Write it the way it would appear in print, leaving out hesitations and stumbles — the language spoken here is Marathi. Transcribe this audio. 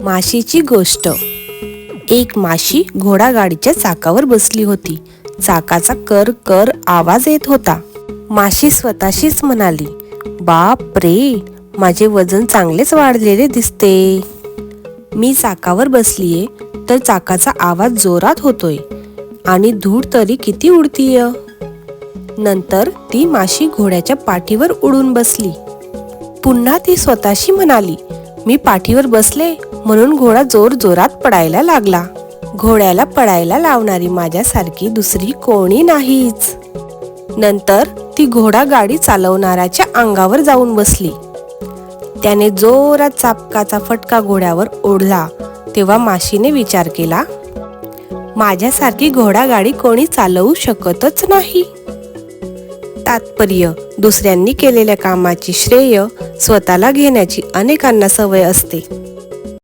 माशीची गोष्ट। एक माशी घोडागाडीच्या चाकावर बसली होती। चाकाचा कर कर आवाज येत होता। माशी स्वतःशीच म्हणाली, बाप रे, माझे वजन चांगलेच वाढलेले दिसते। मी चाकावर बसलीये तर चाकाचा आवाज जोरात होतोय आणि धूळ तरी किती उडतीय। नंतर ती माशी घोड्याच्या पाठीवर उडून बसली। पुन्हा ती स्वतःशी म्हणाली, मी पाठीवर बसले म्हणून घोडा जोर जोरात पळायला लागला। घोड्याला पळायला लावणारी माझ्यासारखी दुसरी कोणी नाहीच। नंतर ती घोडा गाडी चालवणाऱ्याच्या अंगावर जाऊन बसली। त्याने जोरात चाबकाचा फटका घोड्यावर ओढला तेव्हा माशीने विचार केला, माझ्यासारखी घोडागाडी कोणी चालवू शकतच नाही। तात्पर्य, दुसऱ्यांनी केलेल्या कामाची श्रेय स्वतःला घेण्याची अनेकांना सवय असते।